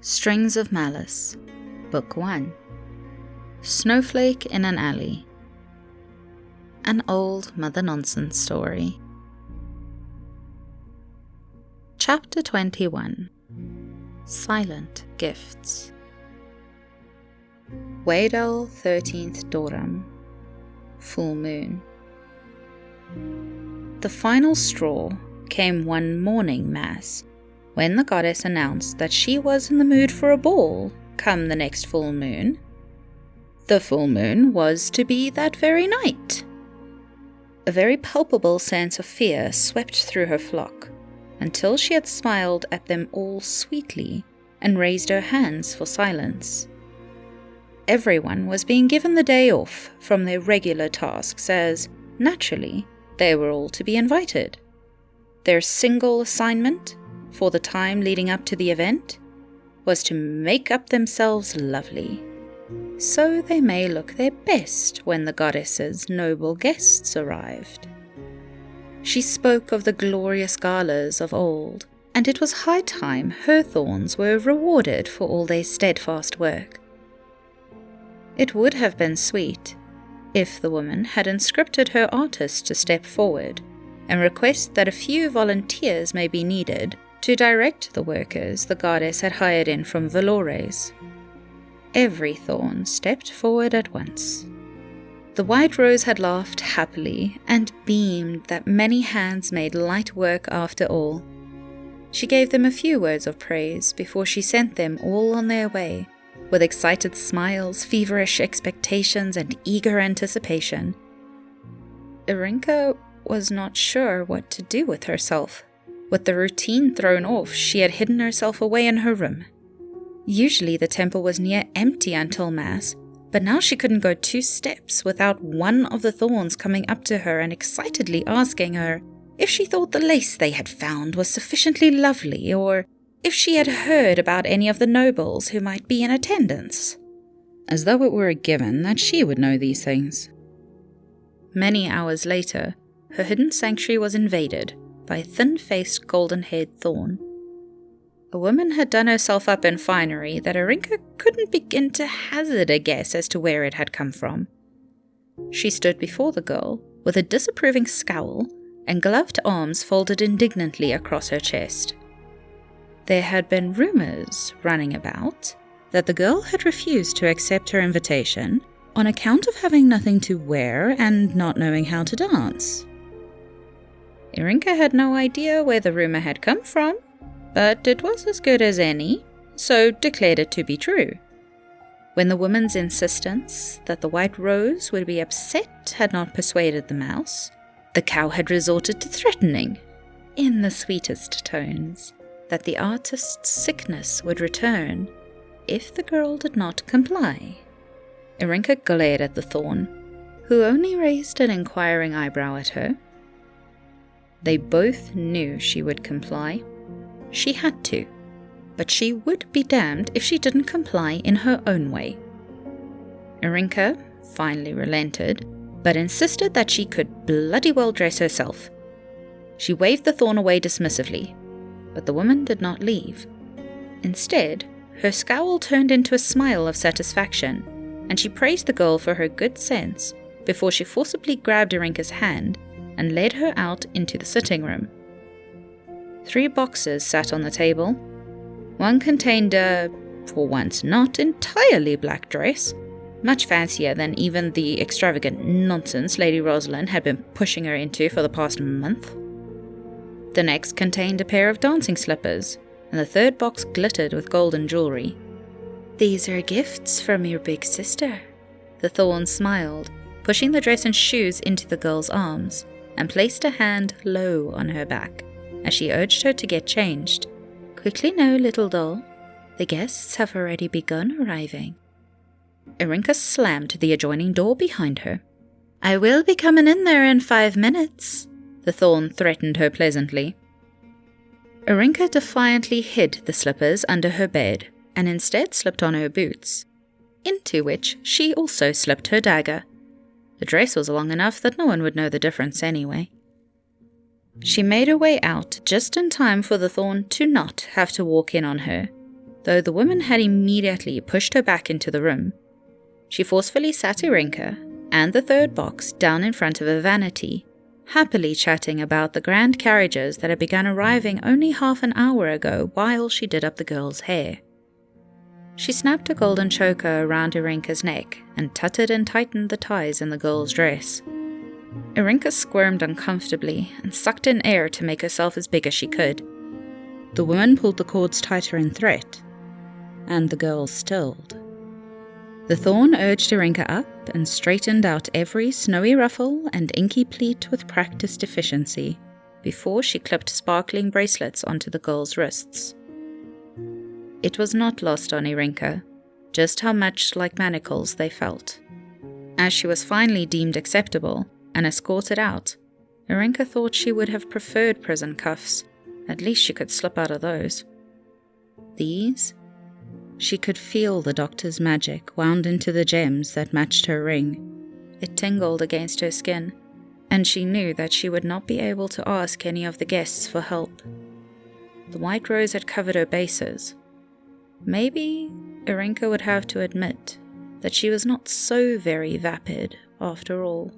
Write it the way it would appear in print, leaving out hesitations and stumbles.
Strings of Malice, Book 1. Snowflake in an Alley. An old Mother Nonsense story. Chapter 21. Silent Gifts. Waydell 13th Doram. Full Moon. The final straw came one morning mass, when the goddess announced that she was in the mood for a ball come the next full moon. The full moon was to be that very night. A very palpable sense of fear swept through her flock, until she had smiled at them all sweetly and raised her hands for silence. Everyone was being given the day off from their regular tasks as, naturally, they were all to be invited. Their single assignment, for the time leading up to the event, was to make up themselves lovely, so they may look their best when the goddess's noble guests arrived. She spoke of the glorious galas of old, and it was high time her thorns were rewarded for all their steadfast work. It would have been sweet if the woman had inscripted her artists to step forward and request that a few volunteers may be needed to direct the workers the goddess had hired in from Valores. Every thorn stepped forward at once. The white rose had laughed happily and beamed that many hands made light work after all. She gave them a few words of praise before she sent them all on their way, with excited smiles, feverish expectations, and eager anticipation. Irinka was not sure what to do with herself. With the routine thrown off, she had hidden herself away in her room. Usually the temple was near empty until Mass, but now she couldn't go 2 steps without one of the thorns coming up to her and excitedly asking her if she thought the lace they had found was sufficiently lovely, or if she had heard about any of the nobles who might be in attendance, as though it were a given that she would know these things. Many hours later, her hidden sanctuary was invaded by a thin-faced, golden-haired thorn. A woman had done herself up in finery that Irinka couldn't begin to hazard a guess as to where it had come from. She stood before the girl with a disapproving scowl and gloved arms folded indignantly across her chest. There had been rumors running about that the girl had refused to accept her invitation on account of having nothing to wear and not knowing how to dance. Irinka had no idea where the rumor had come from, but it was as good as any, so declared it to be true. When the woman's insistence that the white rose would be upset had not persuaded the mouse, the cow had resorted to threatening, in the sweetest tones, that the artist's sickness would return if the girl did not comply. Irinka glared at the thorn, who only raised an inquiring eyebrow at her. They both knew she would comply. She had to, but she would be damned if she didn't comply in her own way. Irinka finally relented, but insisted that she could bloody well dress herself. She waved the thorn away dismissively, but the woman did not leave. Instead, her scowl turned into a smile of satisfaction, and she praised the girl for her good sense before she forcibly grabbed Irinka's hand and led her out into the sitting room. 3 boxes sat on the table. One contained a, for once, not entirely black dress, much fancier than even the extravagant nonsense Lady Rosalind had been pushing her into for the past month. The next contained a pair of dancing slippers, and the 3rd box glittered with golden jewelry. "These are gifts from your big sister," the thorn smiled, pushing the dress and shoes into the girl's arms, and placed a hand low on her back as she urged her to get changed. "Quickly now, little doll. The guests have already begun arriving." Irinka slammed the adjoining door behind her. "I will be coming in there in 5 minutes, the thorn threatened her pleasantly. Irinka defiantly hid the slippers under her bed and instead slipped on her boots, into which she also slipped her dagger. The dress was long enough that no one would know the difference anyway. She made her way out just in time for the thorn to not have to walk in on her, though the woman had immediately pushed her back into the room. She forcefully sat Irinka and the third box down in front of a vanity, happily chatting about the grand carriages that had begun arriving only half an hour ago while she did up the girl's hair. She snapped a golden choker around Irinka's neck and tutted and tightened the ties in the girl's dress. Irinka squirmed uncomfortably and sucked in air to make herself as big as she could. The woman pulled the cords tighter in threat, and the girl stilled. The thorn urged Irinka up and straightened out every snowy ruffle and inky pleat with practiced efficiency before she clipped sparkling bracelets onto the girl's wrists. It was not lost on Irinka just how much like manacles they felt. As she was finally deemed acceptable and escorted out, Irinka thought she would have preferred prison cuffs. At least she could slip out of those. These? She could feel the doctor's magic wound into the gems that matched her ring. It tingled against her skin, and she knew that she would not be able to ask any of the guests for help. The white rose had covered her bases. Maybe Irinka would have to admit that she was not so very vapid after all.